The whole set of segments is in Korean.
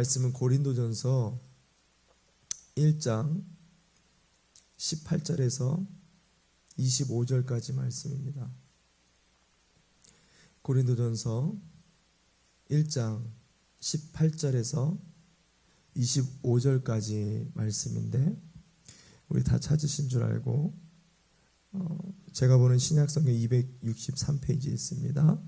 말씀은 고린도전서 1장 18절에서 25절까지 말씀입니다. 고린도전서 1장 18절에서 25절까지 말씀인데, 우리 다 찾으신 줄 알고 제가 보는 신약성경 263페이지에 있습니다.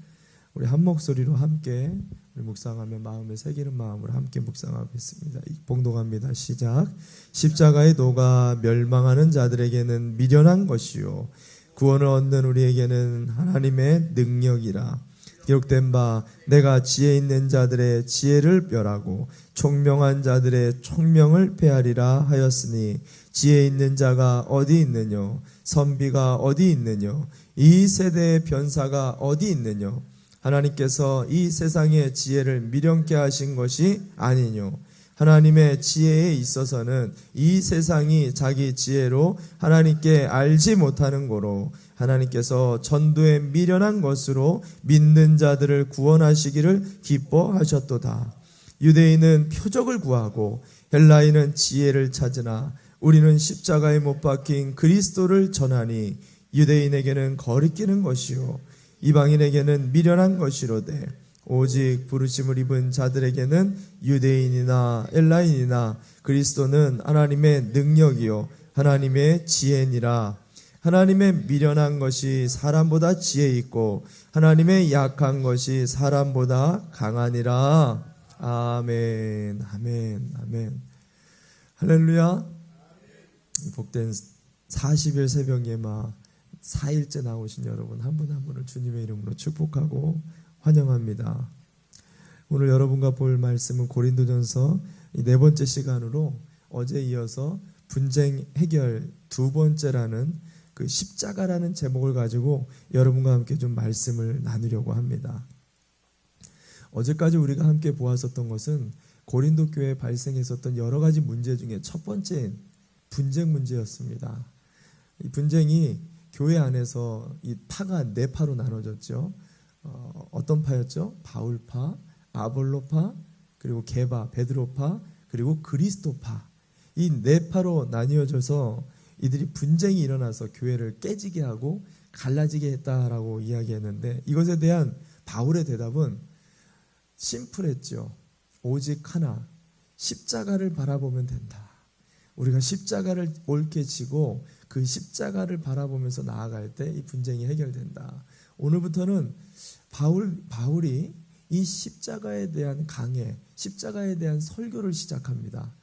우리 한 목소리로 함께 우리 묵상하며 마음에 새기는 마음으로 함께 묵상하겠습니다. 봉독합니다. 시작. 십자가의 도가 멸망하는 자들에게는 미련한 것이요 구원을 얻는 우리에게는 하나님의 능력이라. 기록된 바 내가 지혜 있는 자들의 지혜를 멸하고 총명한 자들의 총명을 폐하리라 하였으니 지혜 있는 자가 어디 있느뇨? 선비가 어디 있느뇨? 이 세대의 변사가 어디 있느뇨? 하나님께서 이 세상의 지혜를 미련케 하신 것이 아니뇨? 하나님의 지혜에 있어서는 이 세상이 자기 지혜로 하나님께 알지 못하는 고로 하나님께서 전도에 미련한 것으로 믿는 자들을 구원하시기를 기뻐하셨도다. 유대인은 표적을 구하고 헬라인은 지혜를 찾으나 우리는 십자가에 못 박힌 그리스도를 전하니 유대인에게는 거리끼는 것이요 이방인에게는 미련한 것이로되 오직 부르심을 입은 자들에게는 유대인이나 헬라인이나 그리스도는 하나님의 능력이요 하나님의 지혜니라. 하나님의 미련한 것이 사람보다 지혜 있고 하나님의 약한 것이 사람보다 강하니라. 아멘, 아멘, 아멘. 할렐루야. 복된 40일 새벽 예마 4일째 나오신 여러분 한 분 한 분을 주님의 이름으로 축복하고 환영합니다. 오늘 여러분과 볼 말씀은 고린도전서 네 번째 시간으로 어제 이어서 분쟁 해결 두 번째라는 그 십자가라는 제목을 가지고 여러분과 함께 좀 말씀을 나누려고 합니다. 어제까지 우리가 함께 보았었던 것은 고린도 교회에 발생했었던 여러 가지 문제 중에 첫 번째인 분쟁 문제였습니다. 이 분쟁이 교회 안에서 이 파가 네 파로 나눠졌죠. 어떤 파였죠? 바울파, 아볼로파, 그리고 게바, 베드로파, 그리고 그리스도파. 이 네 파로 나뉘어져서 이들이 분쟁이 일어나서 교회를 깨지게 하고 갈라지게 했다라고 이야기했는데, 이것에 대한 바울의 대답은 심플했죠. 오직 하나, 십자가를 바라보면 된다. 우리가 십자가를 옳게 지고 그 십자가를 바라보면서 나아갈 때 이 분쟁이 해결된다. 오늘부터는 바울이 이 십자가에 대한 강해, 십자가에 대한 설교를 시작합니다.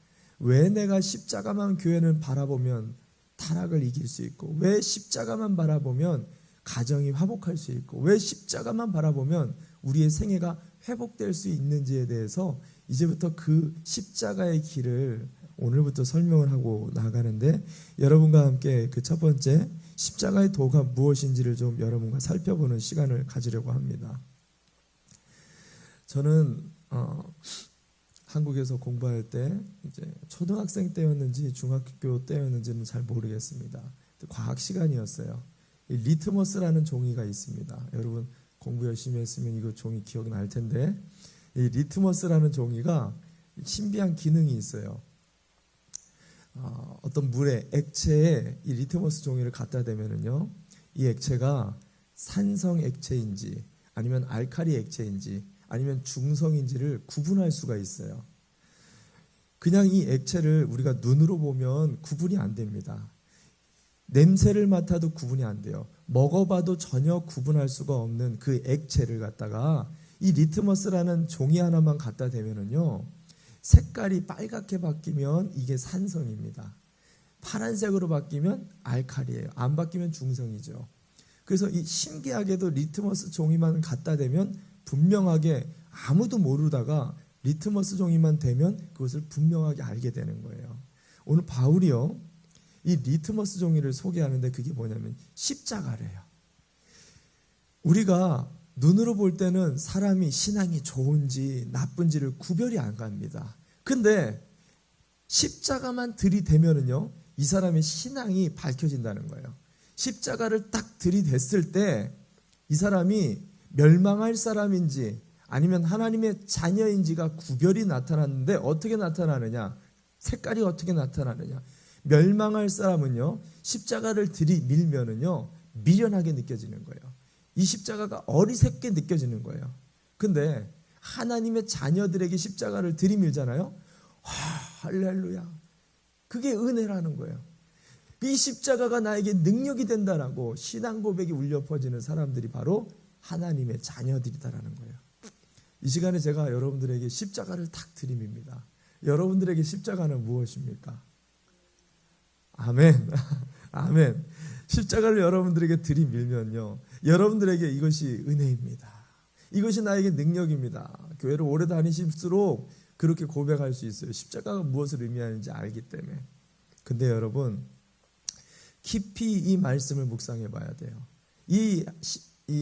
왜 내가 십자가만 교회는 바라보면 타락을 이길 수 있고, 왜 십자가만 바라보면 가정이 화목할 수 있고, 왜 십자가만 바라보면 우리의 생애가 회복될 수 있는지에 대해서 이제부터 그 십자가의 길을 오늘부터 설명을 하고 나가는데, 여러분과 함께 그 첫 번째 십자가의 도가 무엇인지를 좀 여러분과 살펴보는 시간을 가지려고 합니다. 저는 한국에서 공부할 때 이제 초등학생 때였는지 중학교 때였는지는 잘 모르겠습니다. 과학 시간이었어요. 이 리트머스라는 종이가 있습니다. 여러분 공부 열심히 했으면 이거 종이 기억날 텐데, 이 리트머스라는 종이가 신비한 기능이 있어요. 어떤 물에, 액체에 이 리트머스 종이를 갖다 대면은요, 이 액체가 산성 액체인지 아니면 알칼리 액체인지 아니면 중성인지를 구분할 수가 있어요. 그냥 이 액체를 우리가 눈으로 보면 구분이 안 됩니다. 냄새를 맡아도 구분이 안 돼요. 먹어봐도 전혀 구분할 수가 없는 그 액체를 갖다가 이 리트머스라는 종이 하나만 갖다 대면은요, 색깔이 빨갛게 바뀌면 이게 산성입니다. 파란색으로 바뀌면 알칼리예요. 안 바뀌면 중성이죠. 그래서 이 신기하게도 리트머스 종이만 갖다 대면 분명하게, 아무도 모르다가 리트머스 종이만 대면 그것을 분명하게 알게 되는 거예요. 오늘 바울이요, 이 리트머스 종이를 소개하는데 그게 뭐냐면 십자가래요. 우리가 눈으로 볼 때는 사람이 신앙이 좋은지 나쁜지를 구별이 안 갑니다. 근데 십자가만 들이대면은요, 이 사람의 신앙이 밝혀진다는 거예요. 십자가를 딱 들이댔을 때 이 사람이 멸망할 사람인지 아니면 하나님의 자녀인지가 구별이 나타났는데 어떻게 나타나느냐? 색깔이 어떻게 나타나느냐? 멸망할 사람은요, 십자가를 들이밀면은요, 미련하게 느껴지는 거예요. 이 십자가가 어리석게 느껴지는 거예요. 근데 하나님의 자녀들에게 십자가를 들이밀잖아요. 할렐루야. 그게 은혜라는 거예요. 이 십자가가 나에게 능력이 된다라고 신앙 고백이 울려 퍼지는 사람들이 바로 하나님의 자녀들이다라는 거예요. 이 시간에 제가 여러분들에게 십자가를 탁 들이밉니다. 여러분들에게 십자가는 무엇입니까? 아멘. 아멘. 십자가를 여러분들에게 들이밀면요, 여러분들에게 이것이 은혜입니다. 이것이 나에게 능력입니다. 교회를 오래 다니실수록 그렇게 고백할 수 있어요. 십자가가 무엇을 의미하는지 알기 때문에. 근데 여러분, 깊이 이 말씀을 묵상해 봐야 돼요. 이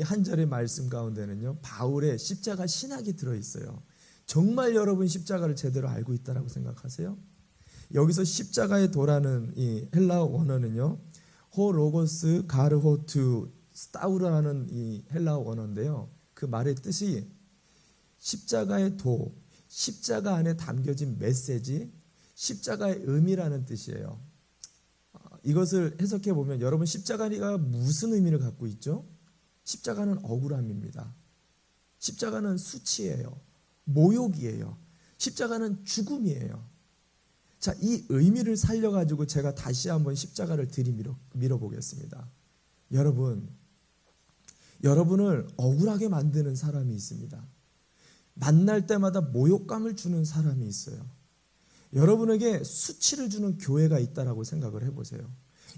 한 절의 말씀 가운데는요, 바울의 십자가 신학이 들어있어요. 정말 여러분 십자가를 제대로 알고 있다라고 생각하세요? 여기서 십자가의 도라는 이 헬라어 원어는요, 호 로고스 가르호투 스타우라는 이 헬라어 원어인데요, 그 말의 뜻이 십자가의 도, 십자가 안에 담겨진 메시지, 십자가의 의미라는 뜻이에요. 이것을 해석해 보면 여러분, 십자가가 무슨 의미를 갖고 있죠? 십자가는 억울함입니다. 십자가는 수치예요. 모욕이에요. 십자가는 죽음이에요. 자, 이 의미를 살려가지고 제가 다시 한번 십자가를 들이밀어 보겠습니다. 여러분을 억울하게 만드는 사람이 있습니다. 만날 때마다 모욕감을 주는 사람이 있어요. 여러분에게 수치를 주는 교회가 있다라고 생각을 해보세요.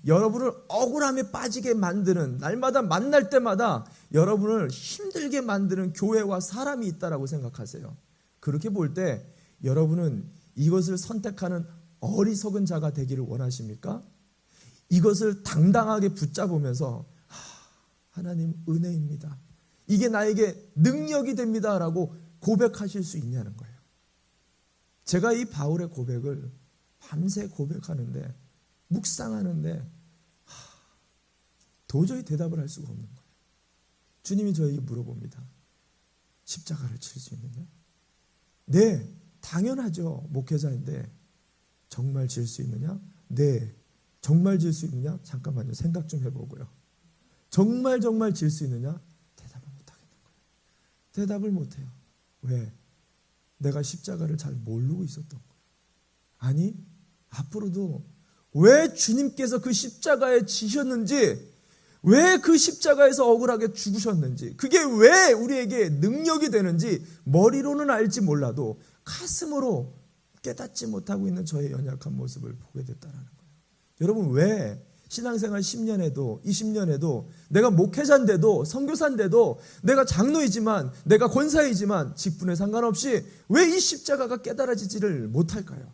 여러분을 억울함에 빠지게 만드는, 날마다 만날 때마다 여러분을 힘들게 만드는 교회와 사람이 있다라고 생각하세요. 그렇게 볼 때 여러분은 이것을 선택하는 어리석은 자가 되기를 원하십니까? 이것을 당당하게 붙잡으면서 하나님 은혜입니다, 이게 나에게 능력이 됩니다 라고 고백하실 수 있냐는 거예요. 제가 이 바울의 고백을 밤새 고백하는데, 묵상하는데 도저히 대답을 할 수가 없는 거예요. 주님이 저에게 물어봅니다. 십자가를 칠 수 있느냐? 네, 당연하죠. 목회자인데 정말 질 수 있느냐? 네, 정말 질 수 있느냐? 잠깐만요, 생각 좀 해보고요. 정말 질 수 있느냐? 대답을 못하겠는 거예요. 대답을 못해요. 왜? 내가 십자가를 잘 모르고 있었던 거예요. 아니, 앞으로도 왜 주님께서 그 십자가에 지셨는지, 왜 그 십자가에서 억울하게 죽으셨는지, 그게 왜 우리에게 능력이 되는지 머리로는 알지 몰라도 가슴으로 깨닫지 못하고 있는 저의 연약한 모습을 보게 됐다는 거예요. 여러분, 왜 신앙생활 10년에도 20년에도 내가 목회자인데도 선교사인데도 내가 장로이지만 내가 권사이지만 직분에 상관없이 왜 이 십자가가 깨달아지지를 못할까요?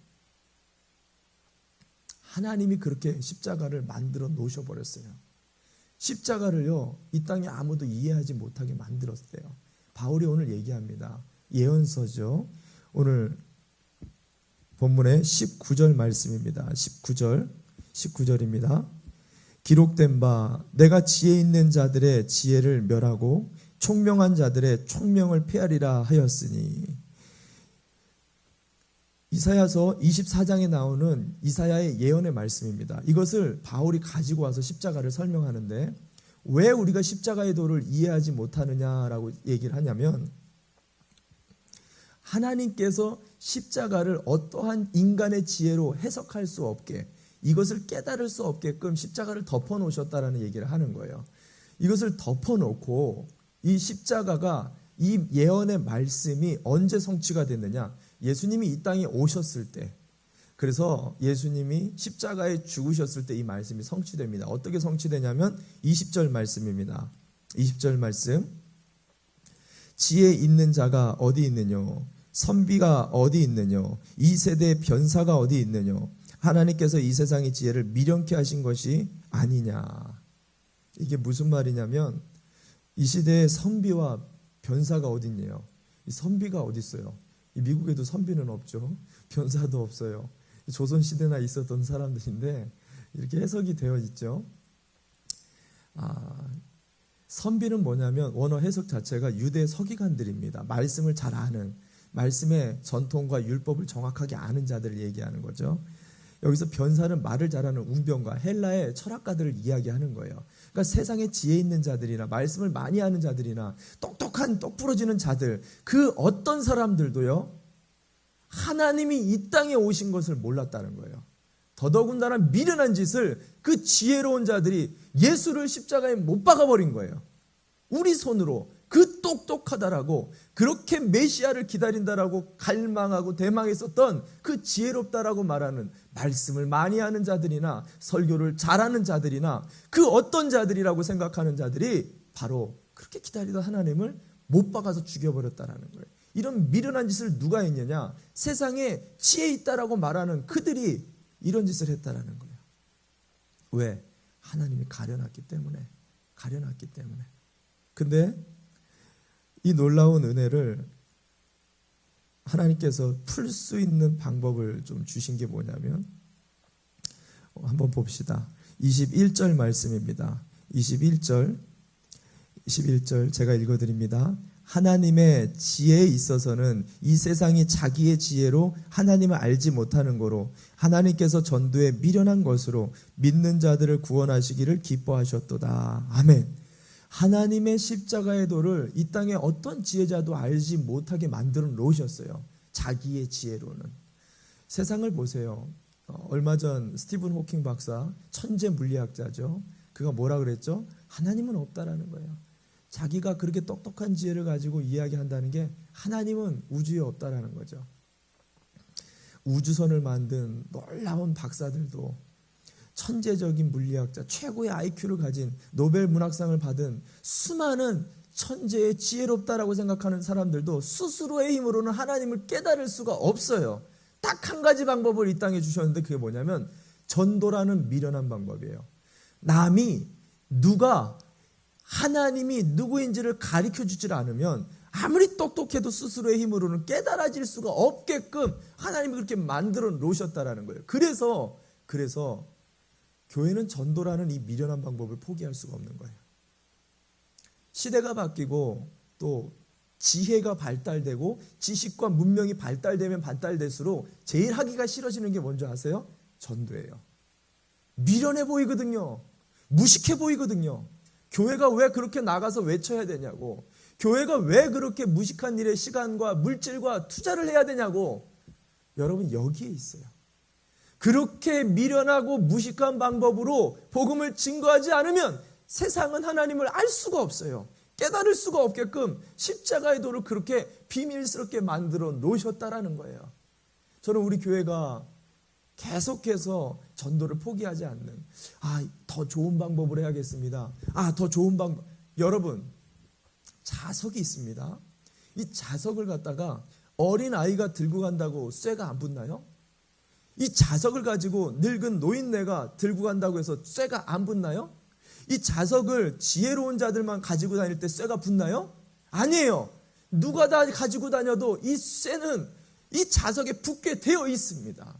하나님이 그렇게 십자가를 만들어 놓으셔버렸어요. 십자가를요, 이 땅에 아무도 이해하지 못하게 만들었어요. 바울이 오늘 얘기합니다. 예언서죠. 오늘 본문의 19절 말씀입니다. 19절입니다. 기록된 바 내가 지혜 있는 자들의 지혜를 멸하고 총명한 자들의 총명을 폐하리라 하였으니. 이사야서 24장에 나오는 이사야의 예언의 말씀입니다. 이것을 바울이 가지고 와서 십자가를 설명하는데, 왜 우리가 십자가의 도를 이해하지 못하느냐라고 얘기를 하냐면, 하나님께서 십자가를 어떠한 인간의 지혜로 해석할 수 없게, 이것을 깨달을 수 없게끔 십자가를 덮어놓으셨다라는 얘기를 하는 거예요. 이것을 덮어놓고 이 십자가가, 이 예언의 말씀이 언제 성취가 됐느냐? 예수님이 이 땅에 오셨을 때, 그래서 예수님이 십자가에 죽으셨을 때 이 말씀이 성취됩니다. 어떻게 성취되냐면 20절 말씀입니다. 20절 말씀. 지혜 있는 자가 어디 있느냐? 선비가 어디 있느냐? 이 세대의 변사가 어디 있느냐? 하나님께서 이 세상의 지혜를 미련케 하신 것이 아니냐. 이게 무슨 말이냐면, 이 시대에 선비와 변사가 어디 있냐요? 이 선비가 어디 있어요? 미국에도 선비는 없죠. 변사도 없어요. 조선시대나 있었던 사람들인데 이렇게 해석이 되어 있죠. 선비는 뭐냐면 원어 해석 자체가 유대 서기관들입니다. 말씀을 잘 아는, 말씀의 전통과 율법을 정확하게 아는 자들을 얘기하는 거죠. 여기서 변사는 말을 잘하는 웅변과 헬라의 철학가들을 이야기하는 거예요. 그러니까 세상에 지혜 있는 자들이나 말씀을 많이 아는 자들이나 똑똑한 똑부러지는 자들, 그 어떤 사람들도요, 하나님이 이 땅에 오신 것을 몰랐다는 거예요. 더더군다나 미련한 짓을 그 지혜로운 자들이 예수를 십자가에 못 박아버린 거예요. 우리 손으로. 그 똑똑하다라고, 그렇게 메시아를 기다린다라고 갈망하고 대망했었던 그 지혜롭다라고 말하는, 말씀을 많이 하는 자들이나 설교를 잘하는 자들이나 그 어떤 자들이라고 생각하는 자들이 바로 그렇게 기다리던 하나님을 못 박아서 죽여버렸다라는 거예요. 이런 미련한 짓을 누가 했느냐? 세상에 지혜 있다라고 말하는 그들이 이런 짓을 했다라는 거예요. 왜? 하나님이 가려놨기 때문에. 근데 이 놀라운 은혜를 하나님께서 풀 수 있는 방법을 좀 주신 게 뭐냐면, 한번 봅시다. 21절 말씀입니다. 21절 제가 읽어드립니다. 하나님의 지혜에 있어서는 이 세상이 자기의 지혜로 하나님을 알지 못하는 거로 하나님께서 전도에 미련한 것으로 믿는 자들을 구원하시기를 기뻐하셨도다. 아멘. 하나님의 십자가의 도를 이 땅에 어떤 지혜자도 알지 못하게 만들어 놓으셨어요. 자기의 지혜로는. 세상을 보세요. 얼마 전 스티븐 호킹 박사, 천재 물리학자죠. 그가 뭐라 그랬죠? 하나님은 없다라는 거예요. 자기가 그렇게 똑똑한 지혜를 가지고 이야기한다는 게 하나님은 우주에 없다라는 거죠. 우주선을 만든 놀라운 박사들도, 천재적인 물리학자, 최고의 IQ를 가진 노벨 문학상을 받은 수많은 천재의 지혜롭다라고 생각하는 사람들도 스스로의 힘으로는 하나님을 깨달을 수가 없어요. 딱 한 가지 방법을 이 땅에 주셨는데 그게 뭐냐면 전도라는 미련한 방법이에요. 남이 누가 하나님이 누구인지를 가르쳐 주질 않으면 아무리 똑똑해도 스스로의 힘으로는 깨달아질 수가 없게끔 하나님이 그렇게 만들어 놓으셨다라는 거예요. 그래서 교회는 전도라는 이 미련한 방법을 포기할 수가 없는 거예요. 시대가 바뀌고 또 지혜가 발달되고 지식과 문명이 발달되면 발달될수록 제일 하기가 싫어지는 게 뭔지 아세요? 전도예요. 미련해 보이거든요. 무식해 보이거든요. 교회가 왜 그렇게 나가서 외쳐야 되냐고. 교회가 왜 그렇게 무식한 일에 시간과 물질과 투자를 해야 되냐고. 여러분, 여기에 있어요. 그렇게 미련하고 무식한 방법으로 복음을 증거하지 않으면 세상은 하나님을 알 수가 없어요. 깨달을 수가 없게끔 십자가의 도를 그렇게 비밀스럽게 만들어 놓으셨다라는 거예요. 저는 우리 교회가 계속해서 전도를 포기하지 않는, 더 좋은 방법을 해야겠습니다. 더 좋은 방법. 여러분, 자석이 있습니다. 이 자석을 갖다가 어린 아이가 들고 간다고 쇠가 안 붙나요? 이 자석을 가지고 늙은 노인네가 들고 간다고 해서 쇠가 안 붙나요? 이 자석을 지혜로운 자들만 가지고 다닐 때 쇠가 붙나요? 아니에요. 누가 다 가지고 다녀도 이 쇠는 이 자석에 붙게 되어 있습니다.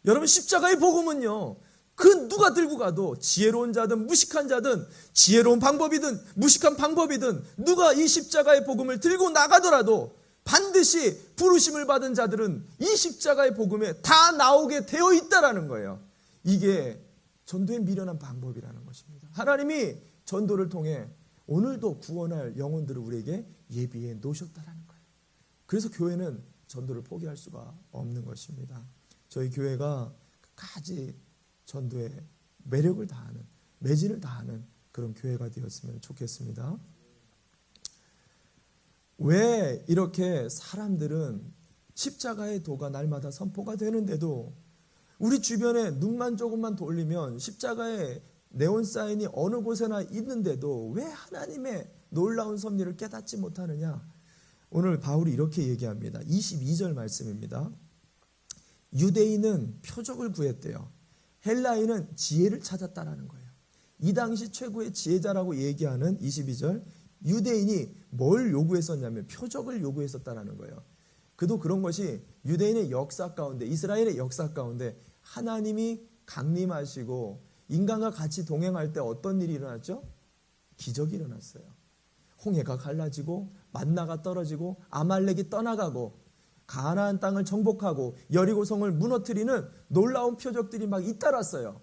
여러분, 십자가의 복음은요, 그 누가 들고 가도 지혜로운 자든 무식한 자든, 지혜로운 방법이든 무식한 방법이든 누가 이 십자가의 복음을 들고 나가더라도 반드시 부르심을 받은 자들은 이 십자가의 복음에 다 나오게 되어 있다라는 거예요. 이게 전도의 미련한 방법이라는 것입니다. 하나님이 전도를 통해 오늘도 구원할 영혼들을 우리에게 예비해 놓으셨다라는 거예요. 그래서 교회는 전도를 포기할 수가 없는 것입니다. 저희 교회가 끝까지 전도에 매력을 다하는, 매진을 다하는 그런 교회가 되었으면 좋겠습니다. 왜 이렇게 사람들은 십자가의 도가 날마다 선포가 되는데도 우리 주변에 눈만 조금만 돌리면 십자가의 네온 사인이 어느 곳에나 있는데도 왜 하나님의 놀라운 섭리를 깨닫지 못하느냐? 오늘 바울이 이렇게 얘기합니다. 22절 말씀입니다. 유대인은 표적을 구했대요. 헬라인은 지혜를 찾았다라는 거예요. 이 당시 최고의 지혜자라고 얘기하는 22절, 유대인이 뭘 요구했었냐면 표적을 요구했었다라는 거예요. 그도 그런 것이 유대인의 역사 가운데, 이스라엘의 역사 가운데 하나님이 강림하시고 인간과 같이 동행할 때 어떤 일이 일어났죠? 기적이 일어났어요. 홍해가 갈라지고 만나가 떨어지고 아말렉이 떠나가고 가나안 땅을 정복하고 여리고성을 무너뜨리는 놀라운 표적들이 막 잇따랐어요.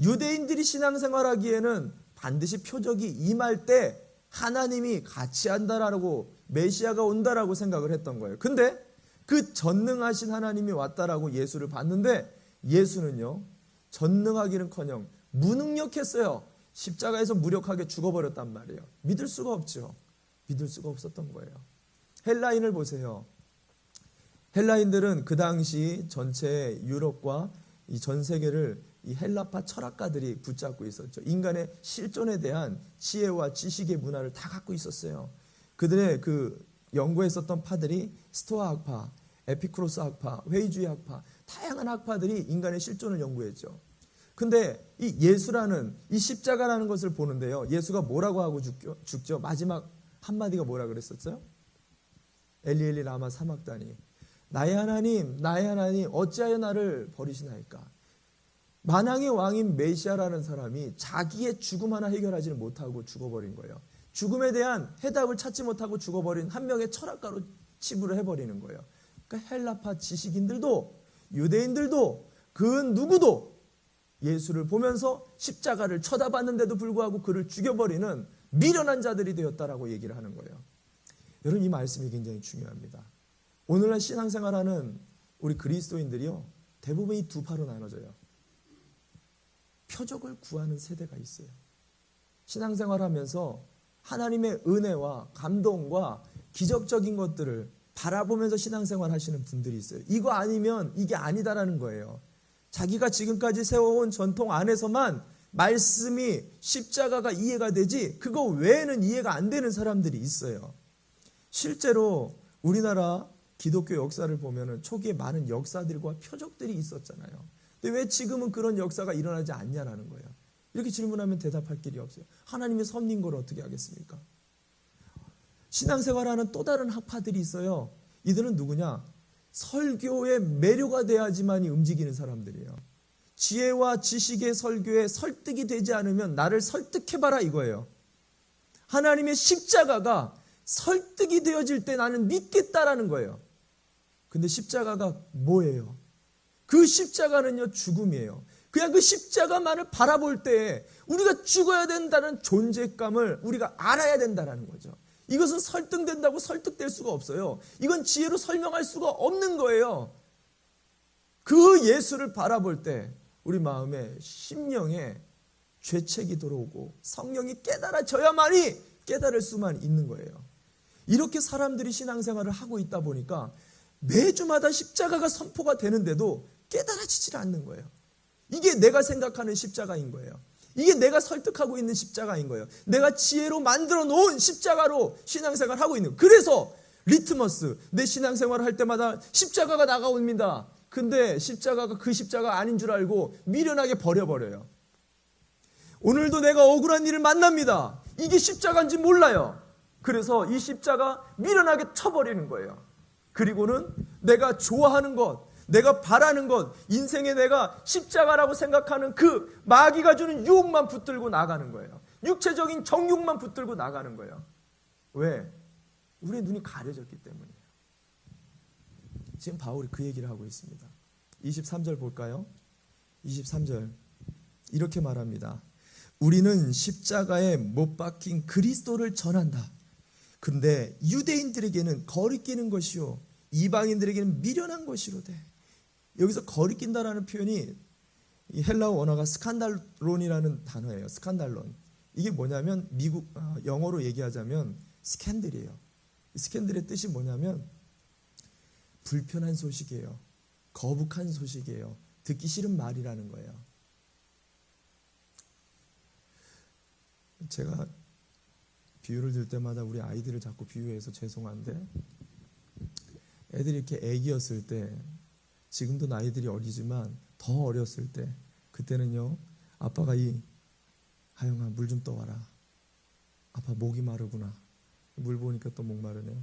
유대인들이 신앙생활하기에는 반드시 표적이 임할 때 하나님이 같이 한다라고 메시아가 온다라고 생각을 했던 거예요. 근데 그 전능하신 하나님이 왔다라고 예수를 봤는데 예수는요, 전능하기는커녕 무능력했어요. 십자가에서 무력하게 죽어버렸단 말이에요. 믿을 수가 없죠. 믿을 수가 없었던 거예요. 헬라인을 보세요. 헬라인들은 그 당시 전체 유럽과 이 전 세계를 이 헬라파 철학가들이 붙잡고 있었죠. 인간의 실존에 대한 지혜와 지식의 문화를 다 갖고 있었어요. 그들의 그 연구했었던 파들이 스토아 학파, 에피쿠로스 학파, 회의주의 학파, 다양한 학파들이 인간의 실존을 연구했죠. 근데 이 예수라는 이 십자가라는 것을 보는데요. 예수가 뭐라고 하고 죽죠? 마지막 한마디가 뭐라 그랬었어요? 엘리 엘리 라마 사막다니, 나의 하나님 어찌하여 나를 버리시나이까. 만왕의 왕인 메시아라는 사람이 자기의 죽음 하나 해결하지는 못하고 죽어버린 거예요. 죽음에 대한 해답을 찾지 못하고 죽어버린 한 명의 철학가로 치부를 해버리는 거예요. 그러니까 헬라파 지식인들도 유대인들도 그 누구도 예수를 보면서 십자가를 쳐다봤는데도 불구하고 그를 죽여버리는 미련한 자들이 되었다라고 얘기를 하는 거예요. 여러분, 이 말씀이 굉장히 중요합니다. 오늘날 신앙생활하는 우리 그리스도인들이요, 대부분 이 두 파로 나눠져요. 표적을 구하는 세대가 있어요. 신앙생활하면서 하나님의 은혜와 감동과 기적적인 것들을 바라보면서 신앙생활 하시는 분들이 있어요. 이거 아니면 이게 아니다라는 거예요. 자기가 지금까지 세워온 전통 안에서만 말씀이 십자가가 이해가 되지 그거 외에는 이해가 안 되는 사람들이 있어요. 실제로 우리나라 기독교 역사를 보면 초기에 많은 역사들과 표적들이 있었잖아요. 근데 왜 지금은 그런 역사가 일어나지 않냐라는 거예요. 이렇게 질문하면 대답할 길이 없어요. 하나님이 섭린 걸 어떻게 하겠습니까? 신앙생활하는 또 다른 학파들이 있어요. 이들은 누구냐? 설교의 매료가 돼야지만이 움직이는 사람들이에요. 지혜와 지식의 설교에 설득이 되지 않으면 나를 설득해봐라 이거예요. 하나님의 십자가가 설득이 되어질 때 나는 믿겠다라는 거예요. 근데 십자가가 뭐예요? 그 십자가는요, 죽음이에요. 그냥 그 십자가만을 바라볼 때 우리가 죽어야 된다는 존재감을 우리가 알아야 된다는 거죠. 이것은 설득된다고 설득될 수가 없어요. 이건 지혜로 설명할 수가 없는 거예요. 그 예수를 바라볼 때 우리 마음에 심령에 죄책이 들어오고 성령이 깨달아져야만이 깨달을 수만 있는 거예요. 이렇게 사람들이 신앙생활을 하고 있다 보니까 매주마다 십자가가 선포가 되는데도 깨달아지질 않는 거예요. 이게 내가 생각하는 십자가인 거예요. 이게 내가 설득하고 있는 십자가인 거예요. 내가 지혜로 만들어 놓은 십자가로 신앙생활을 하고 있는 거예요. 그래서 리트머스, 내 신앙생활을 할 때마다 십자가가 나가옵니다. 근데 십자가가 그 십자가 아닌 줄 알고 미련하게 버려버려요. 오늘도 내가 억울한 일을 만납니다. 이게 십자가인지 몰라요. 그래서 이 십자가 미련하게 쳐버리는 거예요. 그리고는 내가 좋아하는 것, 내가 바라는 것, 인생에 내가 십자가라고 생각하는 그 마귀가 주는 유혹만 붙들고 나가는 거예요. 육체적인 정욕만 붙들고 나가는 거예요. 왜? 우리의 눈이 가려졌기 때문이에요. 지금 바울이 그 얘기를 하고 있습니다. 23절 볼까요? 23절 이렇게 말합니다. 우리는 십자가에 못 박힌 그리스도를 전한다. 그런데 유대인들에게는 거리끼는 것이요 이방인들에게는 미련한 것이로되. 여기서 거리낀다라는 표현이 이 헬라어 원어가 스칸달론이라는 단어예요. 스칸달론. 이게 뭐냐면 영어로 얘기하자면 스캔들이에요. 스캔들의 뜻이 뭐냐면 불편한 소식이에요. 거북한 소식이에요. 듣기 싫은 말이라는 거예요. 제가 비유를 들 때마다 우리 아이들을 자꾸 비유해서 죄송한데, 애들이 이렇게 애기였을 때, 지금도 나이들이 어리지만 더 어렸을 때, 그때는요, 아빠가 하영아 물 좀 떠와라. 아빠 목이 마르구나. 물 보니까 또 목 마르네요.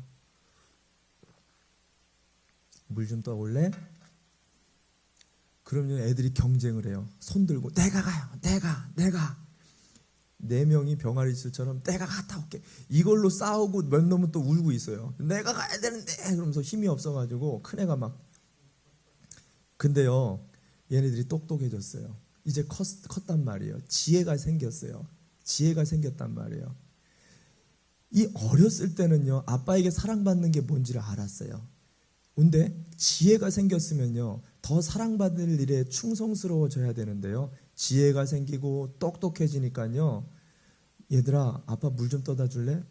물 좀 떠올래? 그러면 애들이 경쟁을 해요. 손 들고 내가 가요. 내가. 4명이 병아리들처럼 내가 갔다 올게. 이걸로 싸우고 몇 놈은 또 울고 있어요. 내가 가야 되는데 그러면서 힘이 없어가지고 큰애가 막. 근데요, 얘네들이 똑똑해졌어요. 이제 컸단 말이에요. 지혜가 생겼어요. 지혜가 생겼단 말이에요. 이 어렸을 때는요, 아빠에게 사랑받는 게 뭔지를 알았어요. 근데 지혜가 생겼으면요, 더 사랑받을 일에 충성스러워져야 되는데요, 지혜가 생기고 똑똑해지니까요, 얘들아 아빠 물 좀 떠다 줄래?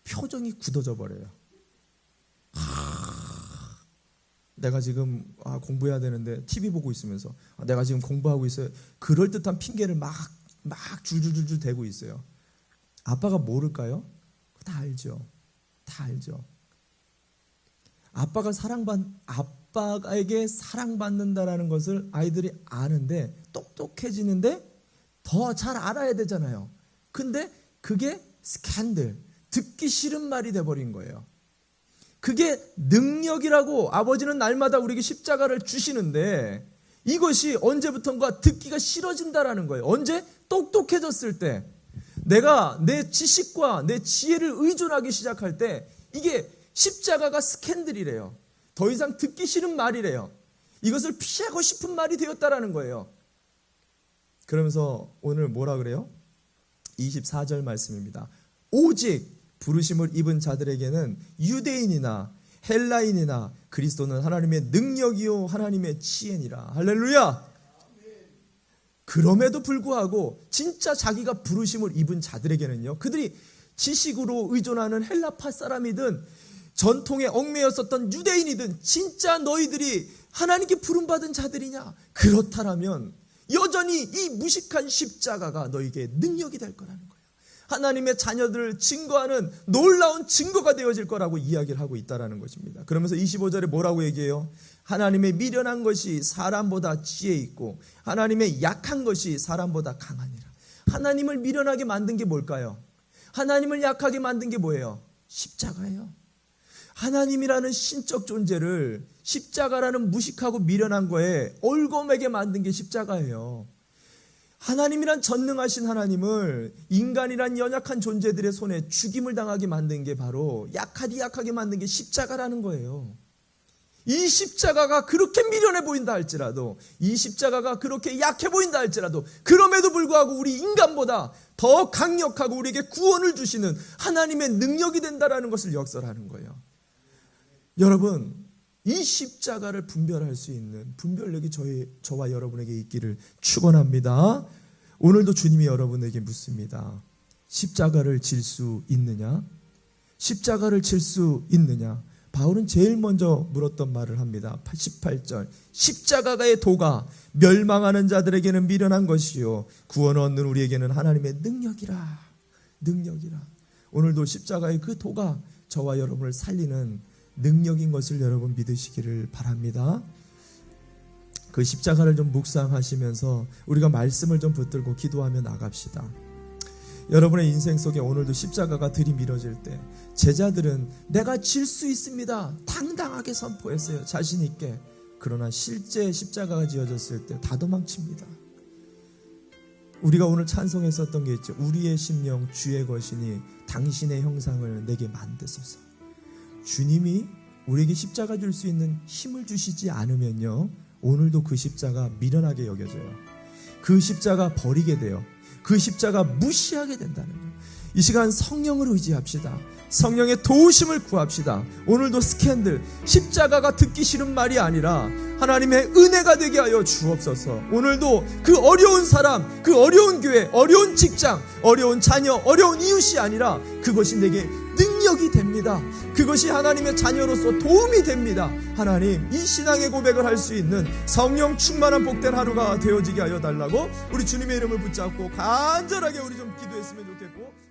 표정이 굳어져 버려요. 내가 지금 공부해야 되는데 TV 보고 있으면서 내가 지금 공부하고 있어요. 그럴듯한 핑계를 막 줄줄줄줄 대고 있어요. 아빠가 모를까요? 다 알죠. 다 알죠. 아빠에게 사랑받는다라는 것을 아이들이 아는데 똑똑해지는데 더 잘 알아야 되잖아요. 근데 그게 스캔들, 듣기 싫은 말이 돼버린 거예요. 그게 능력이라고 아버지는 날마다 우리에게 십자가를 주시는데 이것이 언제부턴가 듣기가 싫어진다라는 거예요. 언제? 똑똑해졌을 때. 내가 내 지식과 내 지혜를 의존하기 시작할 때 이게 십자가가 스캔들이래요. 더 이상 듣기 싫은 말이래요. 이것을 피하고 싶은 말이 되었다라는 거예요. 그러면서 오늘 뭐라 그래요? 24절 말씀입니다. 오직 부르심을 입은 자들에게는 유대인이나 헬라인이나 그리스도는 하나님의 능력이요 하나님의 지혜니라. 할렐루야. 그럼에도 불구하고 진짜 자기가 부르심을 입은 자들에게는요, 그들이 지식으로 의존하는 헬라파 사람이든 전통에 얽매였었던 유대인이든 진짜 너희들이 하나님께 부름받은 자들이냐? 그렇다면 여전히 이 무식한 십자가가 너에게 능력이 될 거라는 거예요. 하나님의 자녀들을 증거하는 놀라운 증거가 되어질 거라고 이야기를 하고 있다는 것입니다. 그러면서 25절에 뭐라고 얘기해요? 하나님의 미련한 것이 사람보다 지혜 있고 하나님의 약한 것이 사람보다 강하니라. 하나님을 미련하게 만든 게 뭘까요? 하나님을 약하게 만든 게 뭐예요? 십자가예요. 하나님이라는 신적 존재를 십자가라는 무식하고 미련한 거에 얼거매게 만든 게 십자가예요. 하나님이란 전능하신 하나님을 인간이란 연약한 존재들의 손에 죽임을 당하게 만든 게 바로 약하게 만든 게 십자가라는 거예요. 이 십자가가 그렇게 미련해 보인다 할지라도, 이 십자가가 그렇게 약해 보인다 할지라도, 그럼에도 불구하고 우리 인간보다 더 강력하고 우리에게 구원을 주시는 하나님의 능력이 된다라는 것을 역설하는 거예요. 여러분, 이 십자가를 분별할 수 있는 분별력이 저와 여러분에게 있기를 축원합니다. 오늘도 주님이 여러분에게 묻습니다. 십자가를 질 수 있느냐? 십자가를 질 수 있느냐? 바울은 제일 먼저 물었던 말을 합니다. 18절. 십자가의 도가 멸망하는 자들에게는 미련한 것이요 구원 얻는 우리에게는 하나님의 능력이라. 능력이라. 오늘도 십자가의 그 도가 저와 여러분을 살리는 능력인 것을 여러분 믿으시기를 바랍니다. 그 십자가를 좀 묵상하시면서 우리가 말씀을 좀 붙들고 기도하며 나갑시다. 여러분의 인생 속에 오늘도 십자가가 들이밀어질 때 제자들은 내가 질 수 있습니다 당당하게 선포했어요. 자신 있게. 그러나 실제 십자가가 지어졌을 때 다 도망칩니다. 우리가 오늘 찬송했었던 게 있죠. 우리의 심령 주의 것이니 당신의 형상을 내게 만드소서. 주님이 우리에게 십자가 줄 수 있는 힘을 주시지 않으면요, 오늘도 그 십자가 미련하게 여겨져요. 그 십자가 버리게 돼요. 그 십자가 무시하게 된다는 거예요. 이 시간 성령을 의지합시다. 성령의 도우심을 구합시다. 오늘도 스캔들, 십자가가 듣기 싫은 말이 아니라 하나님의 은혜가 되게 하여 주옵소서. 오늘도 그 어려운 사람, 그 어려운 교회, 어려운 직장, 어려운 자녀, 어려운 이웃이 아니라 그것이 내게 능력이 됩니다. 그것이 하나님의 자녀로서 도움이 됩니다. 하나님, 이 신앙의 고백을 할 수 있는 성령 충만한 복된 하루가 되어지게 하여 달라고 우리 주님의 이름을 붙잡고 간절하게 우리 좀 기도했으면 좋겠고,